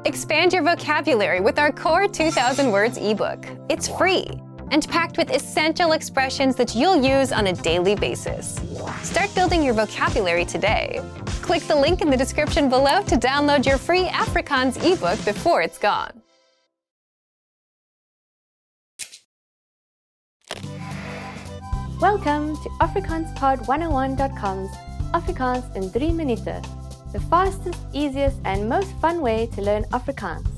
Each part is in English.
Expand your vocabulary with our Core 2000 Words ebook. It's free and packed with essential expressions that you'll use on a daily basis. Start building your vocabulary today. Click the link in the description below to download your free Afrikaans ebook before it's gone. Welcome to AfrikaansPod101.com's Afrikaans in 3 minuten, the fastest, easiest and most fun way to learn Afrikaans.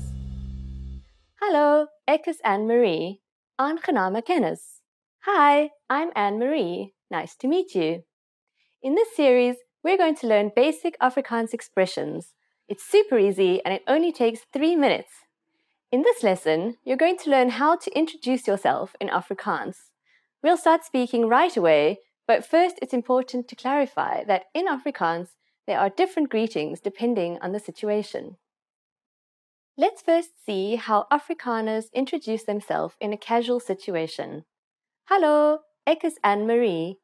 Hallo, ek is Anne-Marie. Aangename kennis. Hi, I'm Anne-Marie. Nice to meet you. In this series, we're going to learn basic Afrikaans expressions. It's super easy and it only takes 3 minutes. In this lesson, you're going to learn how to introduce yourself in Afrikaans. We'll start speaking right away, but first it's important to clarify that in Afrikaans, there are different greetings depending on the situation. Let's first see how Afrikaners introduce themselves in a casual situation. Hallo, ek is Anne-Marie.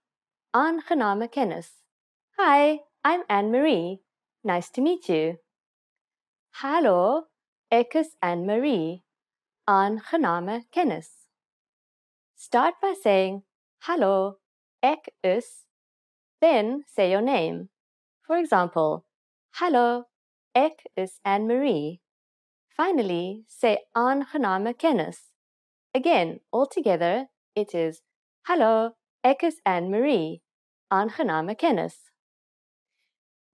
Aangename kennis. Hi, I'm Anne-Marie. Nice to meet you. Hallo, ek is Anne-Marie. Aangename kennis. Start by saying, Hallo, ek is, then say your name. For example, Hallo, ek is Anne-Marie. Finally, say aangename kennis. Again, all together, it is Hallo, ek is Anne-Marie. Aangename kennis.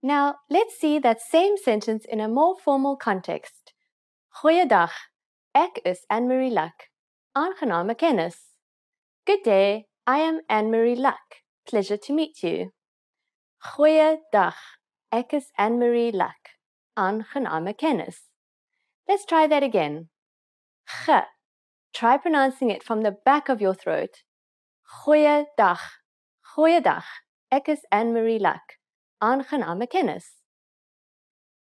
Now, let's see that same sentence in a more formal context. Goeiedag, ek is Anne-Marie Luck. Aangename kennis. Good day, I am Anne-Marie Luck. Pleasure to meet you. Goeiedag, ek is Anne-Marie Luck. Aangename kennis. Let's try that again. G. Try pronouncing it from the back of your throat. Goeiedag, goeiedag, ek is Anne-Marie Luck. Aangename kennis.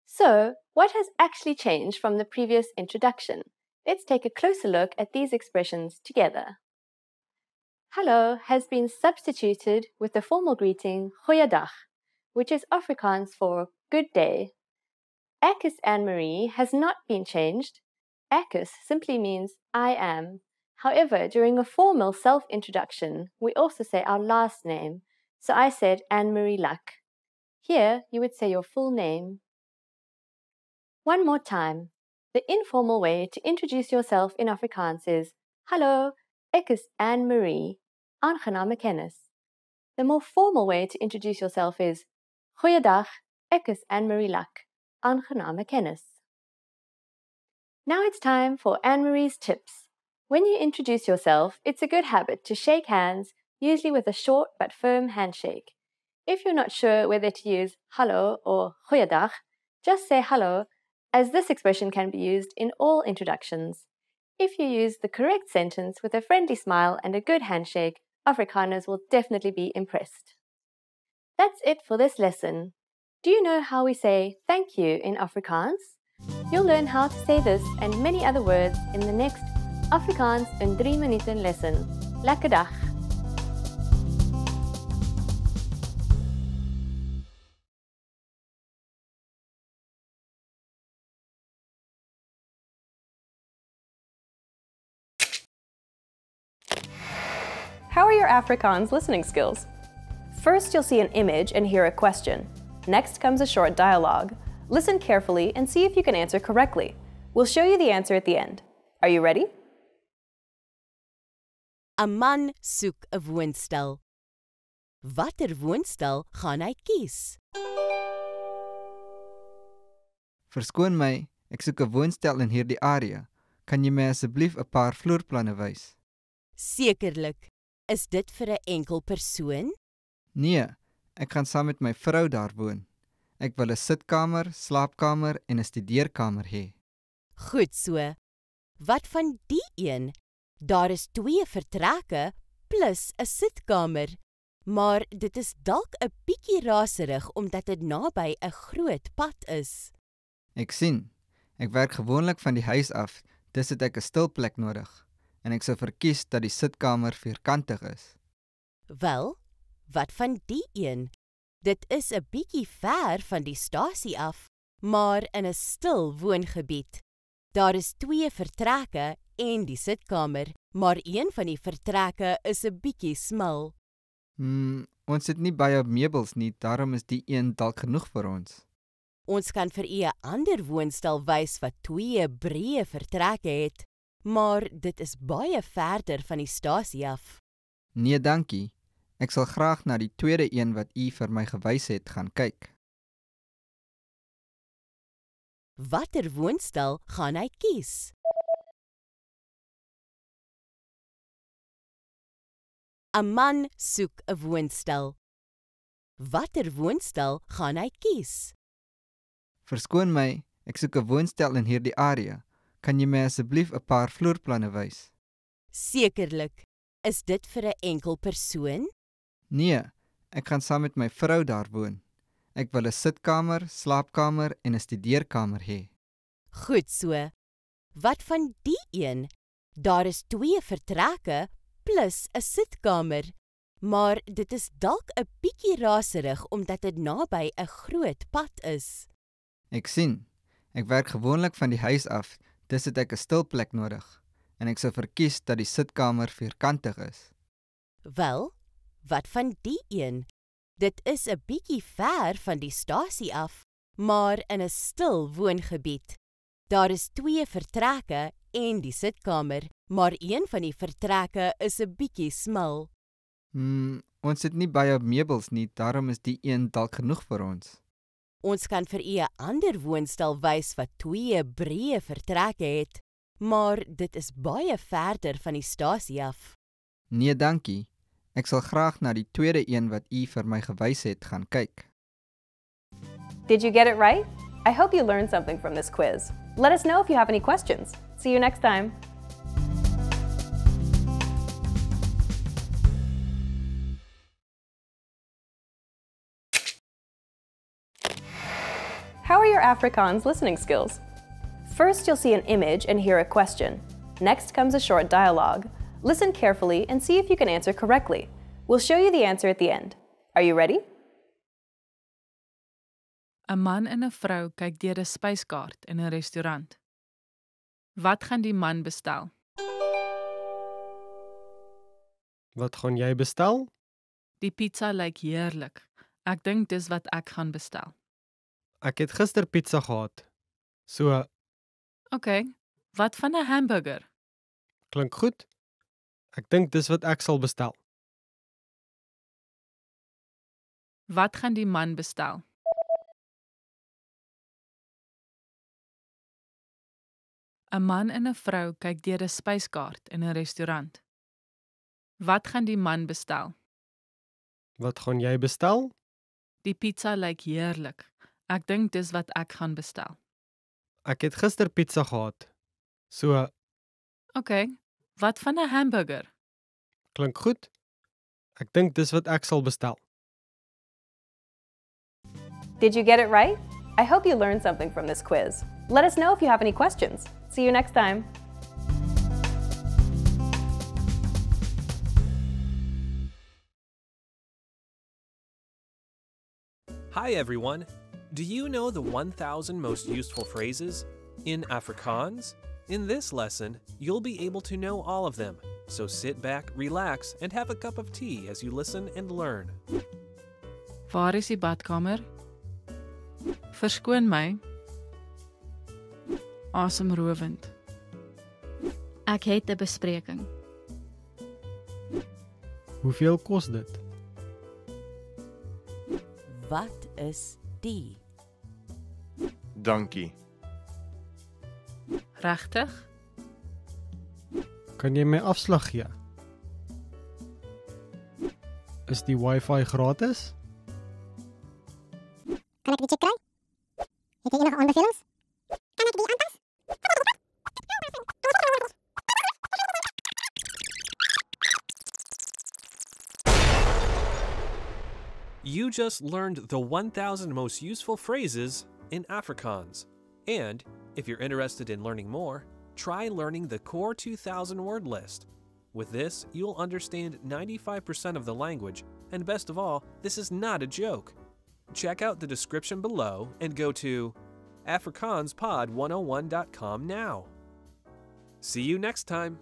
So, what has actually changed from the previous introduction? Let's take a closer look at these expressions together. Hallo has been substituted with the formal greeting goeiedag, which is Afrikaans for good day. Ek is Anne-Marie has not been changed. Ek is simply means I am. However, during a formal self-introduction, we also say our last name. So I said Anne-Marie Luck. Here, you would say your full name. One more time. The informal way to introduce yourself in Afrikaans is Hallo, ek is Anne-Marie. Aangename kennis. The more formal way to introduce yourself is Goeiedag, ek is Anne-Marie Luck. Aangename kennis. Now it's time for Anne-Marie's tips. When you introduce yourself, it's a good habit to shake hands, usually with a short but firm handshake. If you're not sure whether to use hallo or goeiedag, just say hallo, as this expression can be used in all introductions. If you use the correct sentence with a friendly smile and a good handshake, Afrikaners will definitely be impressed. That's it for this lesson. Do you know how we say thank you in Afrikaans? You'll learn how to say this and many other words in the next Afrikaans in 3 minuten lesson. Lekker dag! How are your Afrikaans listening skills? First, you'll see an image and hear a question. Next comes a short dialogue. Listen carefully and see if you can answer correctly. We'll show you the answer at the end. Are you ready? 'n Man soek 'n woonstel. Watter woonstel gaan hy kies? Verskoon my, ek soek 'n woonstel in hierdie area. Kan jy my asseblief 'n paar vloerplanne wys? Sekerlik. Is dit vir 'n enkel persoon? Nee, ek gaan saam met my vrou daar woon. Ek wil 'n sitkamer, slaapkamer en 'n studeerkamer hê. Goed so. Wat van die een? Daar is 2 vertrekke plus 'n sitkamer, maar dit is dalk 'n bietjie raserig omdat dit naby 'n groot pad is. Ek sien. Ek werk gewoonlik van die huis af, dus het ek 'n stil plek nodig. En ek sou verkies dat die sitkamer vierkantig is. Wel, wat van die een? Dit is 'n bietjie ver van die stasie af, maar in 'n stil woongebied. Daar is 2 vertrekke en die sitkamer, maar een van die vertrekke is 'n bietjie smal. Ons het nie baie meubels nie, daarom is die een dalk genoeg vir ons. Ons kan vir u 'n ander woonstel wys wat 2 breë vertrekke het, maar dit is baie verder van die stasie af. Nee, dankie. Ek sal graag na die tweede een wat u vir my gewys het gaan kyk. Watter woonstel gaan hy kies? 'n Man soek 'n woonstel. Watter woonstel gaan hy kies? Verskoon my, ek soek 'n woonstel in hierdie area. Kan jy my asseblief 'n paar vloerplanne wys? Sekerlik. Is dit vir 'n enkel persoon? Nee, ek gaan saam met my vrou daar woon. Ek wil 'n sitkamer, slaapkamer en 'n studeerkamer hê. Goed so. Wat van die een? Daar is 2 vertrekke plus 'n sitkamer, maar dit is dalk 'n bietjie raserig omdat dit naby 'n groot pad is. Ek sien. Ek werk gewoonlik van die huis af, dus het ek 'n stil plek nodig. En ek sou verkies dat die sitkamer vierkantig is. Wel, wat van die een? Dit is 'n bietjie ver van die stasie af, maar in 'n stil woongebied. Daar is 2 vertrekke en die sitkamer, maar een van die vertrekke is 'n bietjie smal. Ons het nie baie meubels nie, daarom is die een dalk genoeg vir ons. Ons kan vir u 'n ander woonstel wys wat 2 breë vertrekke het, maar dit is baie verder van die stasie af. Nee, dankie. Ek sal graag na die tweede een wat u vir my gewys het gaan kyk. Did you get it right? I hope you learned something from this quiz. Let us know if you have any questions. See you next time. How are your Afrikaans listening skills? First, you'll see an image and hear a question. Next comes a short dialogue. Listen carefully and see if you can answer correctly. We'll show you the answer at the end. Are you ready? 'n Man en 'n vrou kyk deur 'n spyskaart in 'n restaurant. Wat gaan die man bestel? Wat gaan jy bestel? Die pizza lyk heerlik. Ek dink dis wat ek gaan bestel. Ek het gister pizza gehad. So, OK, wat van 'n hamburger? klink goed. Ek dink dis wat ek sal bestel. Wat gaan die man bestel? ‘n Man en 'n vrou kyk deur 'n spyskaart in 'n restaurant. Wat gaan die man bestel? Wat gaan jy bestel? Die pizza lyk heerlik. Ek dink dis wat ek gaan bestel. Ek het gister pizza gehad. So, OK, wat van 'n hamburger? klink goed. Ek dink dis wat ek sal bestel. Did you get it right? I hope you learned something from this quiz. Let us know if you have any questions. See you next time. Hi everyone! Do you know the 1,000 most useful phrases in Afrikaans? In this lesson, you'll be able to know all of them, so sit back, relax, and have a cup of tea as you listen and learn. Waar is die badkamer? Verskoon my. Asemrowend. Ek het 'n bespreking. Hoeveel kos dit? Wat is die? Dankie. Regtig? Kan jy my afslag gee? Is die wifi gratis? Kan ek die check kry? Het jy enige aanbevelings? Kan ek die aanpas? You just learned the 1,000 most useful phrases in Afrikaans. And if you're interested in learning more, try learning the Core 2000 word list. With this, you'll understand 95% of the language, and best of all, this is not a joke. Check out the description below and go to afrikaanspod101.com now. See you next time.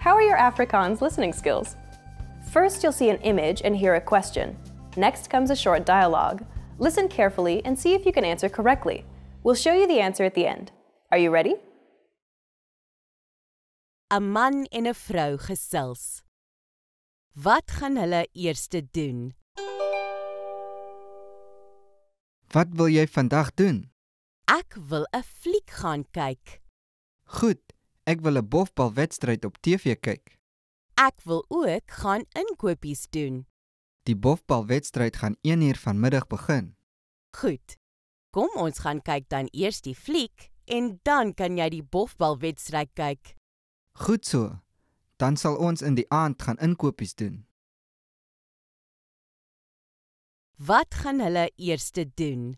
How are your Afrikaans listening skills? First, you'll see an image and hear a question. Next comes a short dialogue. Listen carefully and see if you can answer correctly. We'll show you the answer at the end. Are you ready? 'n man en 'n vrou gesels. Wat gaan hulle eerste doen? Wat wil jy vandag doen? Ek wil 'n fliek gaan kyk. Goed, ek wil 'n bofbalwedstryd op TV kyk. Ek wil ook gaan inkopies doen. Die bofbalwedstryd gaan 1:00 vanmiddag begin. Goed. Kom ons gaan kyk dan eers die fliek en dan kan jy die bofbalwedstryd kyk. Goed so. Dan sal ons in die aand gaan inkopies doen. Wat gaan hulle eerste doen?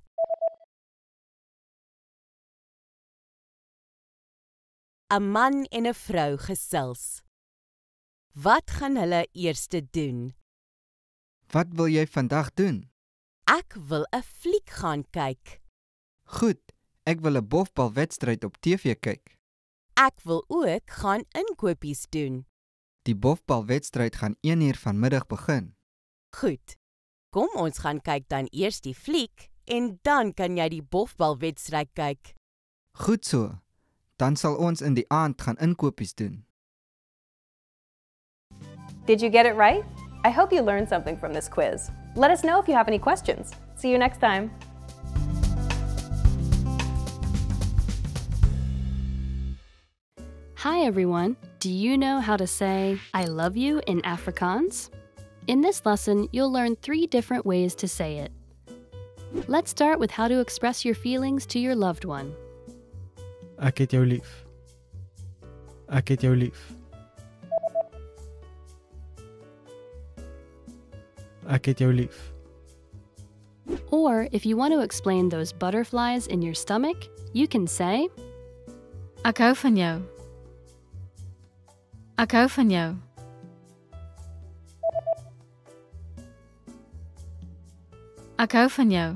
Een man en 'n vrou gesels. Wat gaan hulle eerste doen? Wat wil jy vandag doen? Ek wil 'n fliek gaan kyk. Goed, ek wil 'n bofbalwedstryd op TV kyk. Ek wil ook gaan inkopies doen. Die bofbalwedstryd gaan 1:00 vanmiddag begin. Goed. Kom ons gaan kyk dan eers die fliek en dan kan jy die bofbalwedstryd kyk. Goed so. Dan sal ons in die aand gaan inkopies doen. Did you get it right? I hope you learned something from this quiz. Let us know if you have any questions. See you next time. Hi everyone. Do you know how to say I love you in Afrikaans? In this lesson, you'll learn 3 different ways to say it. Let's start with how to express your feelings to your loved one. Ek het jou lief. Ek het jou lief. Ek het jou lief. Or if you want to explain those butterflies in your stomach, you can say, Ek hou van jou. Ek hou van jou. Ek hou van jou.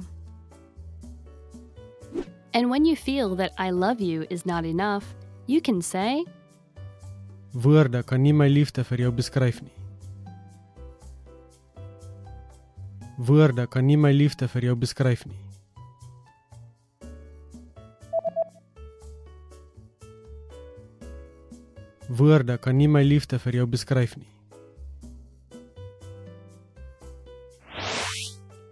And when you feel that I love you is not enough, you can say, Woorde kan nie my liefde vir jou beskryf nie. Woorde kan nie my liefde vir jou beskryf nie. Woorde kan nie my liefde vir jou beskryf nie.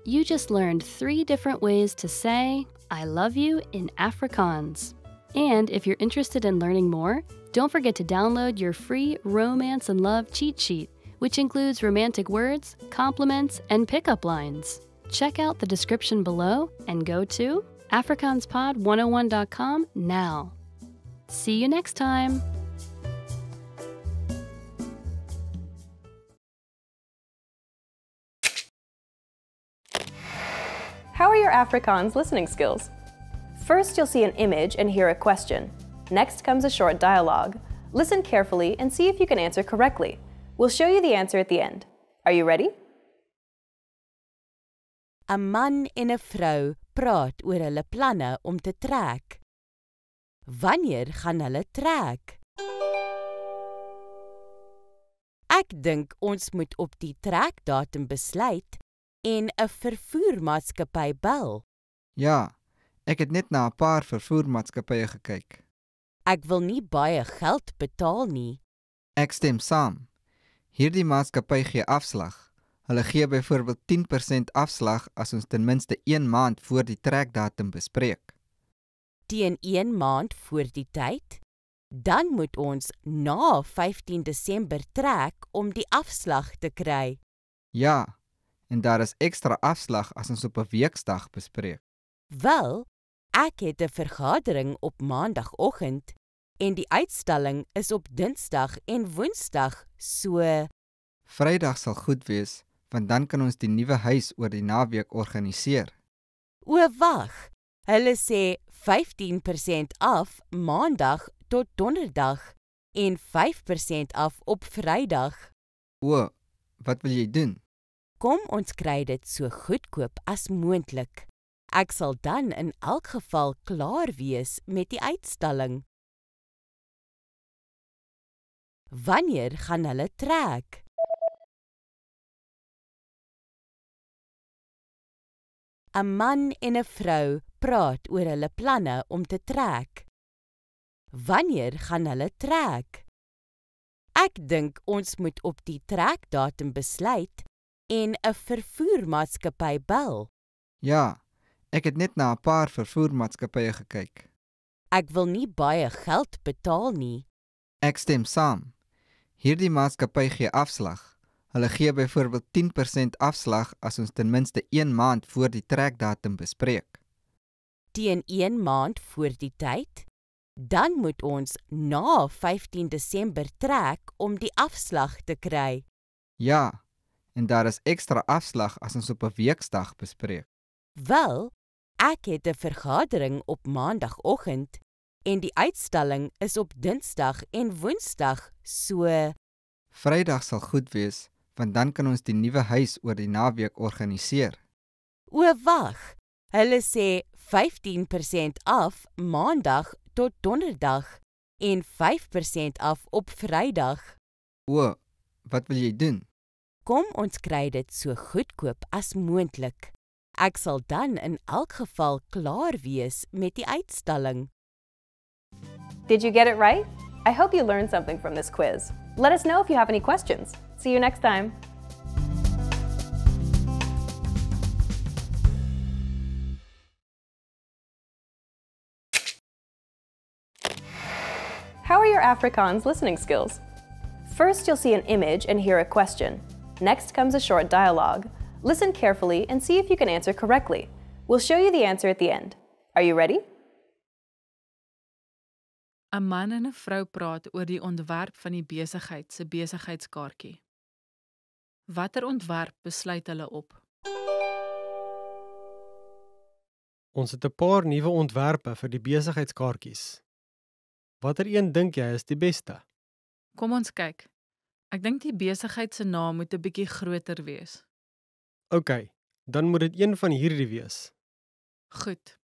You just learned 3 different ways to say, I love you in Afrikaans. And if you're interested in learning more, don't forget to download your free Romance and Love cheat sheet, which includes romantic words, compliments, and pickup lines. Check out the description below and go to afrikaanspod101.com now. See you next time! How are your Afrikaans listening skills? First, you'll see an image and hear a question. Next comes a short dialogue. Listen carefully and see if you can answer correctly. We'll show you the answer at the end. Are you ready? 'n man en 'n vrou praat oor hulle planne om te trek. Wanneer gaan hulle trek? Ek dink ons moet op die trekdatum besluit en 'n vervoermaatskappy bel. Ja, ek het net na 'n paar vervoermaatskappye gekyk. Ek wil nie baie geld betaal nie. Ek stem saam. Hierdie maatskappy gee afslag. Hulle gee byvoorbeeld 10% afslag as ons ten minste 1 maand voor die trekdatum bespreek. Teen 1 maand voor die tyd? Dan moet ons na 15 Desember trek om die afslag te kry. Ja, en daar is ekstra afslag as ons op 'n weksdag bespreek. Wel, ek het 'n vergadering op maandagoggend en die uitstalling is op Dinsdag en Woensdag, so Vrydag sal goed wees, want dan kan ons die nuwe huis oor die naweek organiseer. O, wag. Hulle sê 15% af Maandag tot Donderdag en 5% af op Vrydag. O, wat wil jy doen? Kom ons kry dit so goedkoop as moontlik. Ek sal dan in elk geval klaar wees met die uitstalling. Wanneer gaan hulle trek? ‘n man en 'n vrou praat oor hulle planne om te trek. Wanneer gaan hulle trek? Ek dink ons moet op die trekdatum besluit en 'n vervoermaatskappy bel. Ja, ek het net na 'n paar vervoermaatskappye gekyk. Ek wil nie baie geld betaal nie. Ek stem saam. Hierdie maatskappy gee afslag. Hulle gee byvoorbeeld 10% afslag as ons ten minste 1 maand voor die trekdatum bespreek. Teen 1 maand voor die tyd? Dan moet ons na 15 Desember trek om die afslag te kry. Ja, en daar is ekstra afslag as ons op 'n weksdag bespreek. Wel, ek het 'n vergadering op maandagoggend en die uitstalling is op Dinsdag en Woensdag, so Vrydag sal goed wees, want dan kan ons die nuwe huis oor die naweek organiseer. O, wag. Hulle sê 15% af Maandag tot Donderdag en 5% af op Vrydag. O, wat wil jy doen? Kom ons kry dit so goedkoop as moontlik. Ek sal dan in elk geval klaar wees met die uitstalling. Did you get it right? I hope you learned something from this quiz. Let us know if you have any questions. See you next time. How are your Afrikaans listening skills? First, you'll see an image and hear a question. Next comes a short dialogue. Listen carefully and see if you can answer correctly. We'll show you the answer at the end. Are you ready? 'n man en 'n vrou praat oor die ontwerp van die besigheid se besigheidskaartjie. Watter ontwerp besluit hulle op? Ons het 'n paar nuwe ontwerpe vir die besigheidskaartjies. Watter een dink jy is die beste? Kom ons kyk. Ek dink die besigheid se naam moet 'n bietjie groter wees. OK, dan moet dit een van hierdie wees. Goed.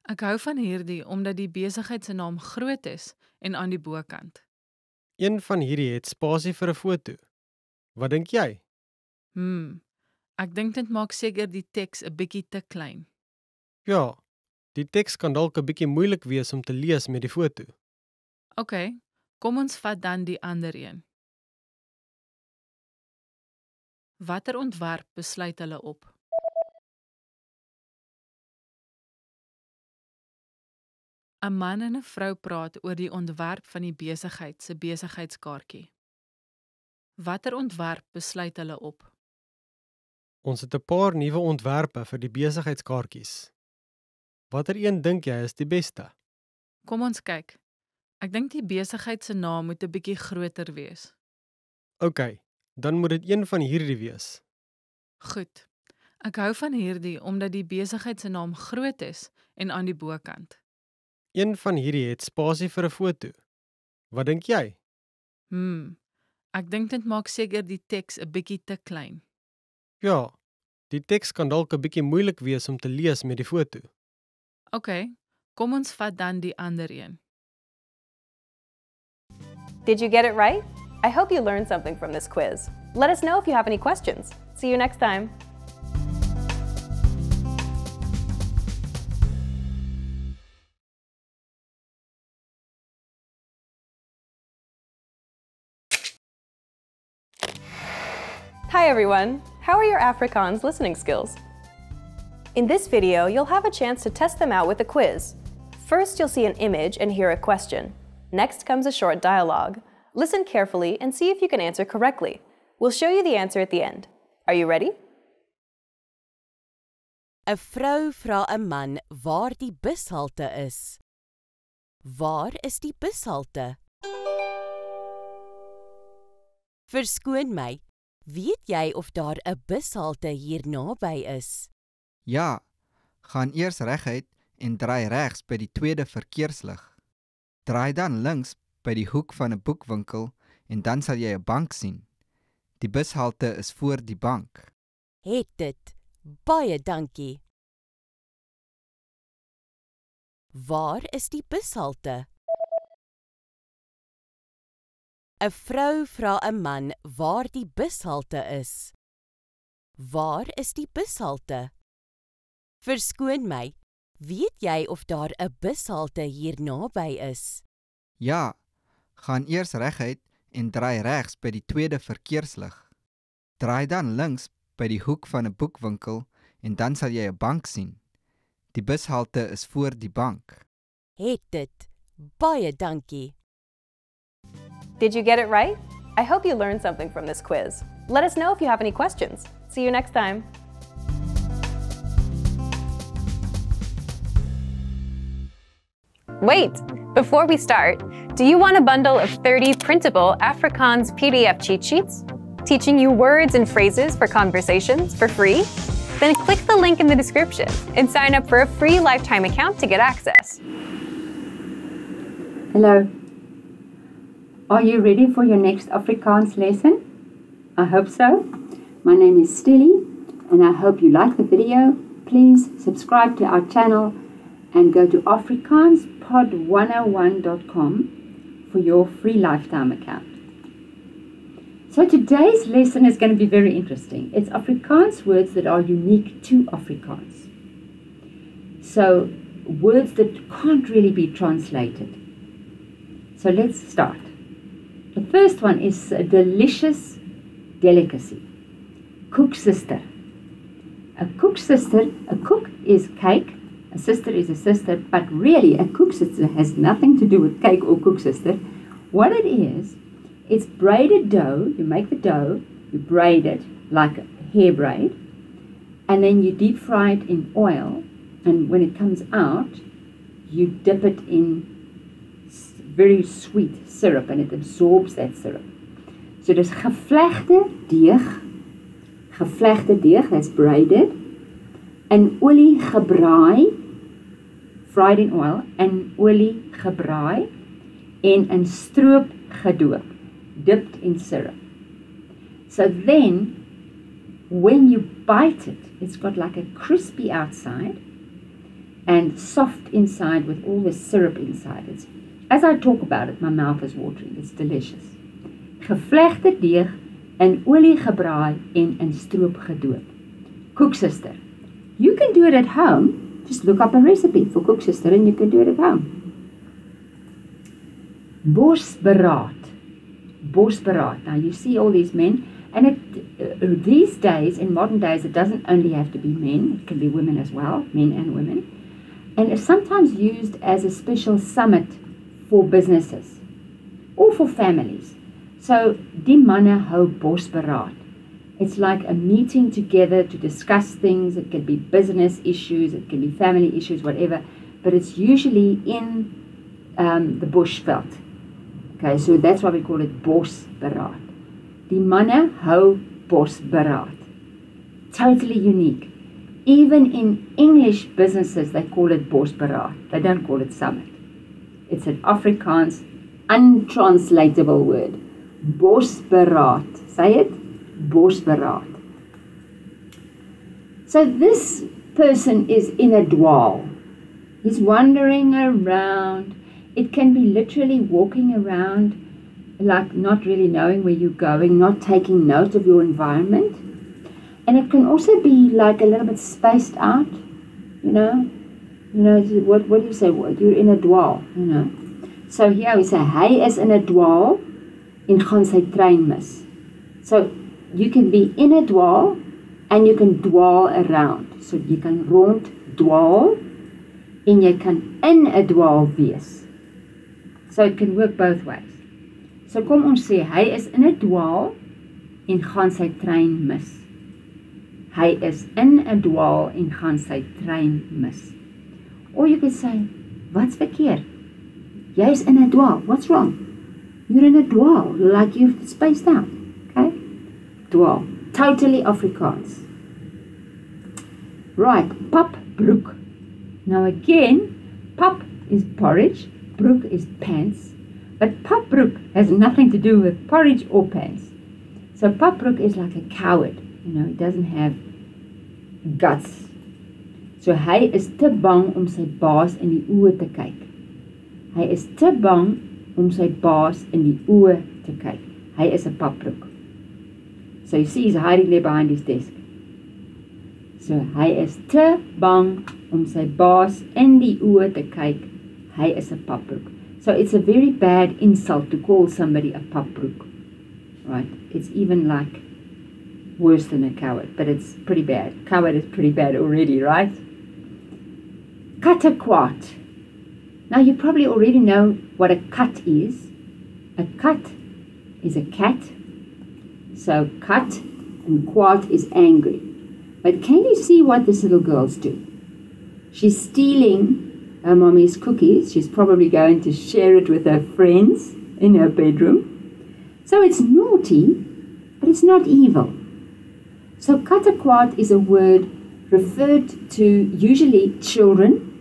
Ek hou van hierdie omdat die besigheid se naam groot is en aan die bokant. Een van hierdie het spasie vir 'n foto. Wat dink jy? Ek dink dit maak seker die teks 'n bietjie te klein. Ja, die teks kan dalk 'n bietjie moeilik wees om te lees met die foto. OK, kom ons vat dan die ander een. Watter ontwerp besluit hulle op? ‘n Man en ‘n vrou praat oor die ontwerp van die besigheid se besigheidskaartjie. Watter ontwerp besluit hulle op? Ons het 'n paar nuwe ontwerpe vir die besigheidskaartjies. Watter een dink jy is die beste? Kom ons kyk. Ek dink die besigheid se naam moet 'n bietjie groter wees. OK, dan moet dit een van hierdie wees. Goed. Ek hou van hierdie omdat die besigheid se naam groot is en aan die bokant. Een van hierdie het spasie vir 'n foto. Wat dink jy? Ek dink dit maak seker die teks 'n bietjie te klein. Ja, die teks kan dalk 'n bietjie moeilik wees om te lees met die foto. OK, kom ons vat dan die ander een. Did you get it right? I hope you learned something from this quiz. Let us know if you have any questions. See you next time. Hi everyone! How are your Afrikaans listening skills? In this video, you'll have a chance to test them out with a quiz. First, you'll see an image and hear a question. Next comes a short dialogue. Listen carefully and see if you can answer correctly. We'll show you the answer at the end. Are you ready? 'n Vrou vra 'n man waar die bushalte is. Waar is die bushalte? Verskoon my, weet jy of daar 'n bushalte hier naby is? Ja, gaan eers reguit en draai regs by die tweede verkeerslig. Draai dan links by die hoek van 'n boekwinkel en dan sal jy 'n bank sien. Die bushalte is voor die bank. Het dit. Baie dankie. Waar is die bushalte? 'n Vrou vra 'n man waar die bushalte is. Waar is die bushalte? Verskoon my, weet jy of daar 'n bushalte hier naby is? Ja, gaan eers reguit en draai regs by die tweede verkeerslig. Draai dan links by die hoek van 'n boekwinkel en dan sal jy 'n bank sien. Die bushalte is voor die bank. Het dit. Baie dankie. Did you get it right? I hope you learned something from this quiz. Let us know if you have any questions. See you next time. Wait! Before we start, do you want a bundle of 30 printable Afrikaans PDF cheat sheets? Teaching you words and phrases for conversations for free? Then click the link in the description and sign up for a free lifetime account to get access. Hello. Are you ready for your next Afrikaans lesson? I hope so. My name is Stilly and I hope you like the video. Please subscribe to our channel and go to afrikaanspod101.com for your free lifetime account. So today's lesson is going to be very interesting. It's Afrikaans words that are unique to Afrikaans. So words that can't really be translated. So let's start. The first one is a delicious delicacy. Koeksister. A koeksister, a cook is cake, a sister is a sister, but really a koeksister has nothing to do with cake or koeksister. What it is, it's braided dough. You make the dough, you braid it like a hair braid, and then you deep fry it in oil, and when it comes out, you dip it in very sweet syrup and it absorbs that syrup. So there's gevlegde deeg, that's braided, and olie gebraai, fried in oil, in olie gebraai en in stroop gedoop, dipped in syrup. So then, when you bite it, it's got like a crispy outside and soft inside with all the syrup inside. As I talk about it, my mouth is watering. It's delicious. Gevlegde deeg in olie gebraai en in stroop gedoop. Koeksister. You can do it at home. Just look up a recipe for koeksister and you can do it at home. Bosberaad. Bosberaad. Now you see all these men, and these days, in modern days, it doesn't only have to be men, it can be women as well, men and women. And it's sometimes used as a special summit for businesses or for families. So, die manne hou bosberaad. It's like a meeting together to discuss things. It can be business issues, it can be family issues, whatever. But it's usually in the bushveld. Okay, so that's why we call it bosberaad. Die manne hou bosberaad. Totally unique. Even in English businesses, they call it bosberaad. They don't call it summit. It's an Afrikaans untranslatable word. Bosberaad. Say it. Bosberaad. So this person is in a dwaal. He's wandering around. It can be literally walking around, like not really knowing where you're going, not taking note of your environment. And it can also be like a little bit spaced out, you know, what do you say? You're in a dwaal, you know. So here we say, hy is in a dwaal en gaan sy trein mis. So you can be in a dwaal and you can dwaal around. So you can rond dwaal en jy kan in 'n dwaal wees. So it can work both ways. So kom ons sê, hy is in 'n dwaal en gaan sy trein mis. Hy is in 'n dwaal en gaan sy trein mis. Or you could say, wat's verkeerd? Jy's in 'n dwaal. What's wrong? You're in a dwaal, like you've spaced out. Okay? Dwaal. Totally Afrikaans. Right, pap broek. Now again, pap is porridge, broek is pants, but pap broek has nothing to do with porridge or pants. So pap broek is like a coward, you know, he doesn't have guts. So hy is te bang om sy baas in die oë te kyk. Hy is te bang om sy baas in die oë te kyk. Hy is 'n papbroek. So you see he's hiding there behind his desk. So hy is te bang om sy baas in die oë te kyk. Hy is 'n papbroek. So it's a very bad insult to call somebody a papbroek. Right? It's even like worse than a coward, but it's pretty bad. Coward is pretty bad already, right? Kattekwart. Now you probably already know what a kat is. A kat is a cat. So kat and kwart is angry. But can you see what this little girl's doing? She's stealing her mommy's cookies. She's probably going to share it with her friends in her bedroom. So it's naughty, but it's not evil. So kattekwart is a word referred to usually children.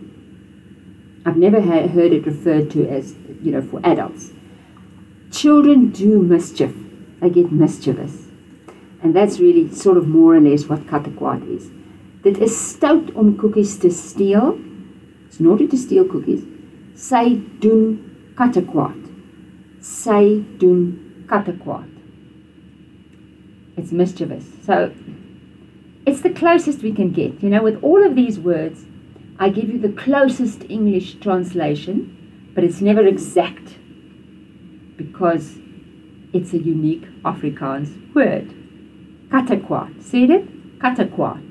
I've never heard it referred to as, you know, for adults. Children do mischief. They get mischievous. And that's really sort of more or less what kattekwart is. Dit is stout om koekies te steel. It's naughty to steal cookies. Sy doen kattekwart. Sy doen kattekwart. It's mischievous. So it's the closest we can get. You know, with all of these words, I give you the closest English translation, but it's never exact because it's a unique Afrikaans word. Kattekwart. See it? Kattekwart.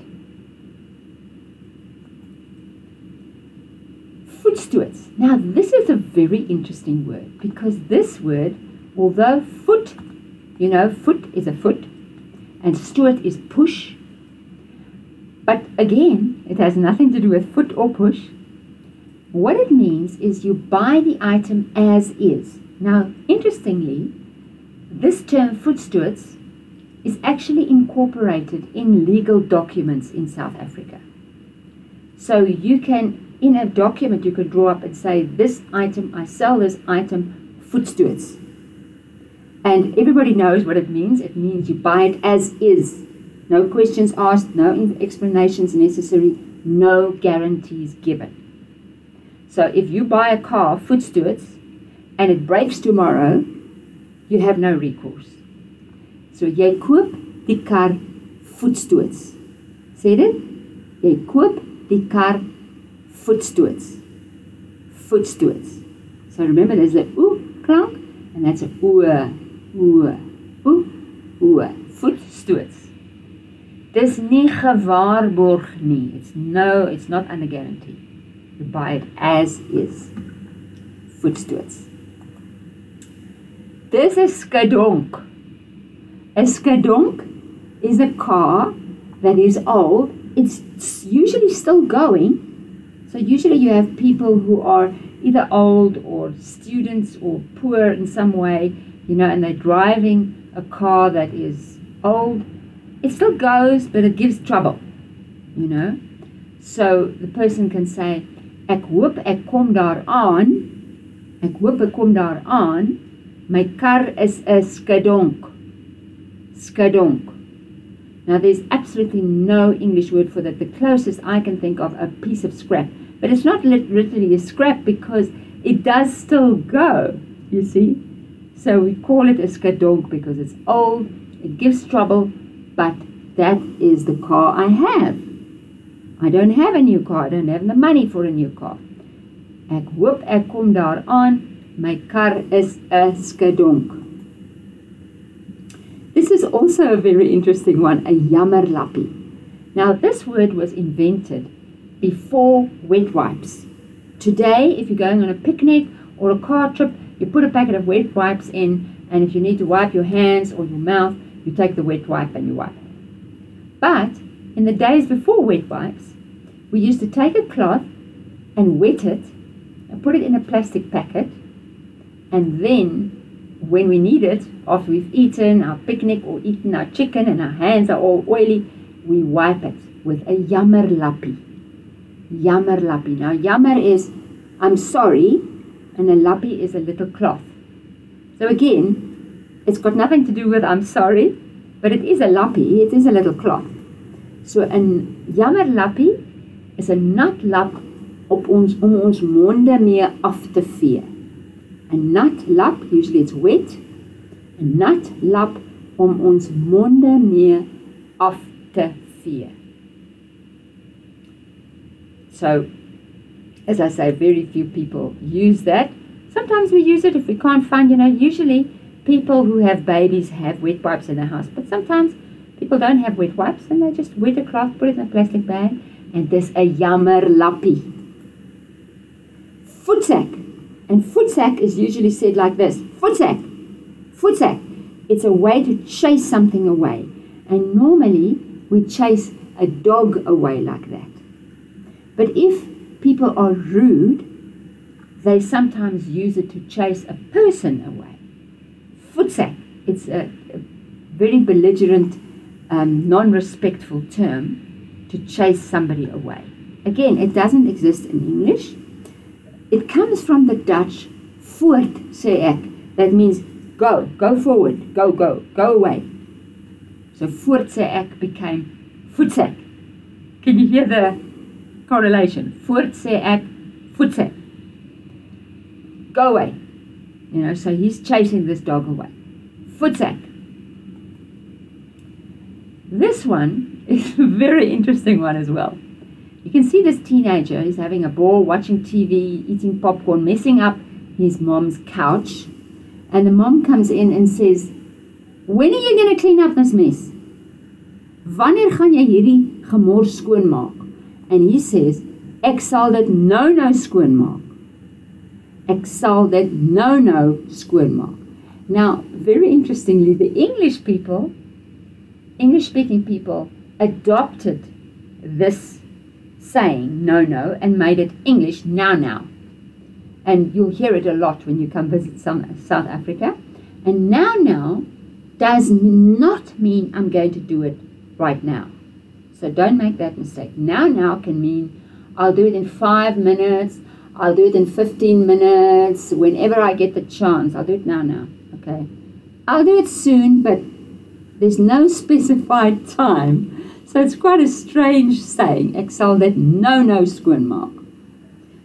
Voetstoots. Now this is a very interesting word because this word, although foot, you know, foot is a foot and stoot is push, but again, it has nothing to do with foot or push. What it means is you buy the item as is. Now, interestingly, this term voetstoots is actually incorporated in legal documents in South Africa. So you can, in a document you could draw up and say, this item, I sell this item, voetstoets. And everybody knows what it means. It means you buy it as is. No questions asked, no explanations necessary, no guarantees given. So if you buy a car, voetstoets, and it breaks tomorrow, you have no recourse. So jy koop die kar voetstoots. Sê dit? Jy koop die kar voetstoots. Voetstoots. So remember there's the oe klank and that's a oe. Voetstoots. Dis nie gewaarborg nie. It's not under guarantee. You buy it as is. Voetstoots. Dis 'n skadonk. A skadonk is a car that is old. It's usually still going. So usually you have people who are either old or students or poor in some way, and they're driving a car that is old. It still goes, but it gives trouble, So the person can say, ek hoop ek kom daar aan. Ek hoop ek kom daar aan. My kar is 'n skadonk. Skadonk. Now there's absolutely no English word for that. The closest I can think of, a piece of scrap. But it's not literally a scrap because it does still go, you see. So we call it a skadonk because it's old, it gives trouble, but that is the car I have. I don't have a new car. I don't have the money for a new car. Ek hoop ek kom daar aan. My kar is 'n skadonk. This is also a very interesting one, a jammerlappie. Now this word was invented before wet wipes. Today, if you're going on a picnic or a car trip, you put a packet of wet wipes in, and if you need to wipe your hands or your mouth, you take the wet wipe and you wipe. But in the days before wet wipes, we used to take a cloth and wet it and put it in a plastic packet, and then when we need it, after we've eaten our picnic or eaten our chicken and our hands are all oily, we wipe it with a jammerlappie. Jammerlappie. Now jammer is I'm sorry, and a lappie is a little cloth. So again, it's got nothing to do with I'm sorry, but it is a lappie, it is a little cloth. So 'n jammerlappie is 'n nat lap om ons monde mee af te vee. A nat lap, usually it's wet, a nat lap om ons monde mee af te vee. So, as I say, very few people use that. Sometimes we use it if we can't find, usually people who have babies have wet wipes in their house, but sometimes people don't have wet wipes and they just wet a cloth, put it in a plastic bag, and there's a jammerlappie. Voetsack. And voetsack is usually said like this. Voetsack. Voetsack. It's a way to chase something away. And normally we chase a dog away like that. But if people are rude, they sometimes use it to chase a person away. Voetsack. It's a very belligerent, non-respectful term to chase somebody away. Again, it doesn't exist in English. It comes from the Dutch voort sê ek. That means go forward, go away. So voort sê ek became voetsack. Can you hear the correlation? Voort sê ek, voetsack. Go away. So he's chasing this dog away. Voetsack. This one is a very interesting one as well. You can see this teenager is having a ball, watching TV, eating popcorn, messing up his mom's couch. And the mom comes in and says, when are you going to clean up this mess? Wanneer gaan jy hierdie gemors skoonmaak? And he says, ek sal dit nou skoonmaak. Ek sal dit nou skoonmaak. Now, very interestingly, the English-speaking people adopted this saying no and made it English now. And you'll hear it a lot when you come visit South Africa. And now does not mean I'm going to do it right now. So don't make that mistake. Now can mean I'll do it in 5 minutes. I'll do it in 15 minutes. Whenever I get the chance. I'll do it now. Okay. I'll do it soon, but there's no specified time. So it's quite a strange saying. Ek sal dit nou skoonmaak.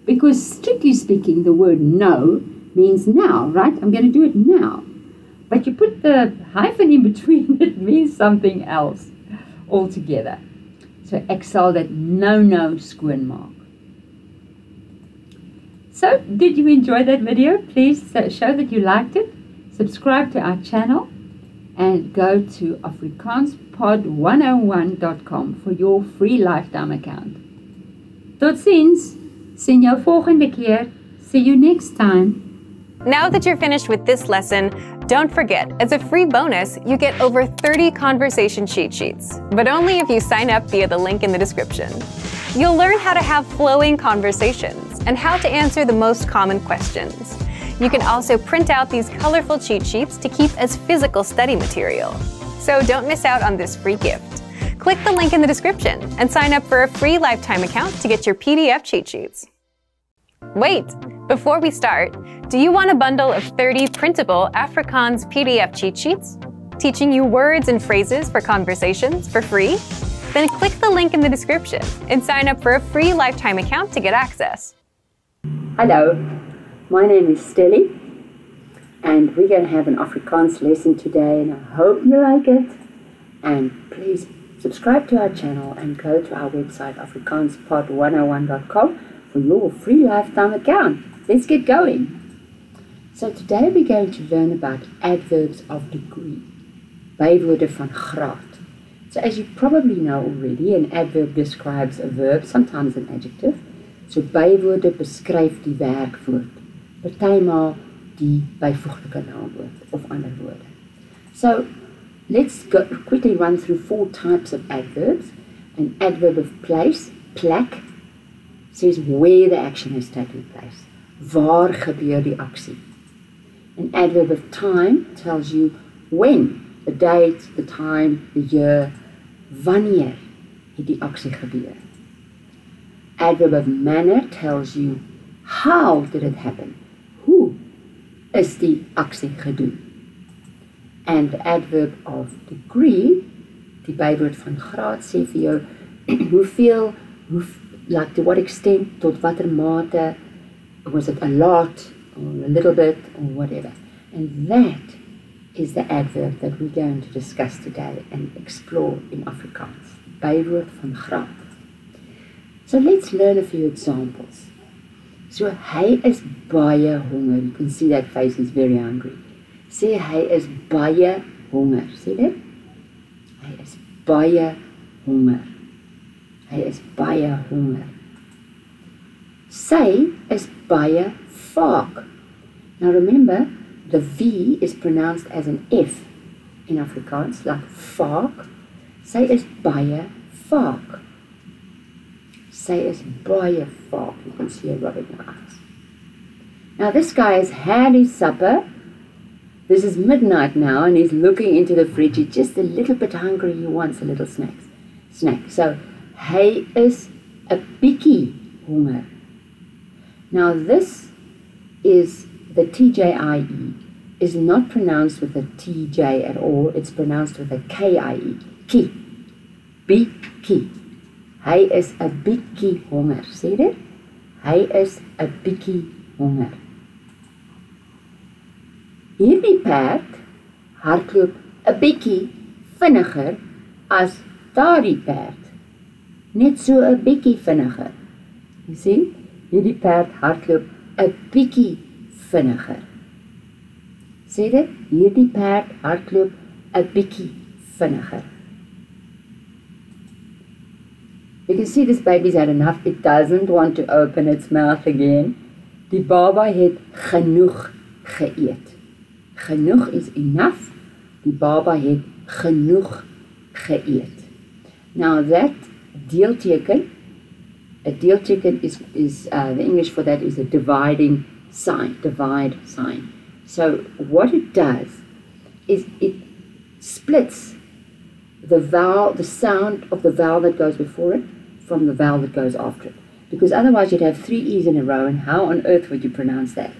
Because strictly speaking, the word no means now, right? I'm going to do it now. But you put the hyphen in between, it means something else altogether. So ek sal dit nou skoonmaak. So, did you enjoy that video? Please show that you liked it. Subscribe to our channel and go to afrikaanspod101.com for your free lifetime account. Tot ziens! Sien jou volgende keer. See you next time. Now that you're finished with this lesson, don't forget, as a free bonus, you get over 30 conversation cheat sheets, but only if you sign up via the link in the description. You'll learn how to have flowing conversations and how to answer the most common questions. You can also print out these colorful cheat sheets to keep as physical study material. So don't miss out on this free gift. Click the link in the description and sign up for a free lifetime account to get your PDF cheat sheets. Wait, before we start, do you want a bundle of 30 printable Afrikaans PDF cheat sheets, teaching you words and phrases for conversations for free? Then click the link in the description and sign up for a free lifetime account to get access. Hello, my name is Stelly, and we're going to have an Afrikaans lesson today, and I hope you like it. And please subscribe to our channel and go to our website, afrikaanspod101.com, for your free lifetime account. Let's get going. So today we're going to learn about adverbs of degree, bywoorde van graad. So as you probably know already, an adverb describes a verb, sometimes an adjective. So bywoorde beskryf die werkwoord, partymaal die byvoeglike naamwoord of ander woorde. So let's quickly run through 4 types of adverbs. An adverb of place, plek, says where the action has taken place. Waar gebeur die aksie? An adverb of time tells you when, the date, the time, the year, wanneer het die aksie gebeur. Adverb of manner tells you how did it happen? Hoe is die aksie gedoen? And the adverb of degree, die bywoord van graad, sê vir jou hoeveel, like to what extent, tot watter mate, was it a lot, or a little bit, or whatever. And that is the adverb that we're going to discuss today and explore in Afrikaans. Bywoord van graad. So let's learn a few examples. So hy is baie honger. You can see that face, he's very hungry. Sê hy is baie honger. Sê dit? Hy is baie honger. Hy is baie honger. Sy is baie vaak. Now remember, the V is pronounced as an F in Afrikaans, like vaak. Sy is baie vaak. Sy is baie vaak. You can see her rubbing her eyes. Now this guy has had his supper. This is midnight now, and he's looking into the fridge. He's just a little bit hungry. He wants a little snack. So, hy is 'n bietjie honger. Now this is the TJIE is not pronounced with a TJ at all. It's pronounced with a KIE. Ki. Bietjie. Hy is 'n bietjie honger. Sê dit? Hy is 'n bietjie honger. Hierdie perd hardloop 'n bietjie vinniger as daardie perd. Net so 'n bietjie vinniger. Jy sien? Hierdie perd hardloop 'n bietjie vinniger. Sê dit? Hierdie perd hardloop 'n bietjie vinniger. You can see this baby's had enough. It doesn't want to open its mouth again. Die baba het genoeg geëet. Genoeg is enough. Die baba het genoeg geëet. Now that deelteken, a deelteken is the English for that is a dividing sign, divide sign. So what it does is it splits the vowel, the sound of the vowel that goes before it from the vowel that goes after it. because otherwise you'd have 3 E's in a row, and how on earth would you pronounce that?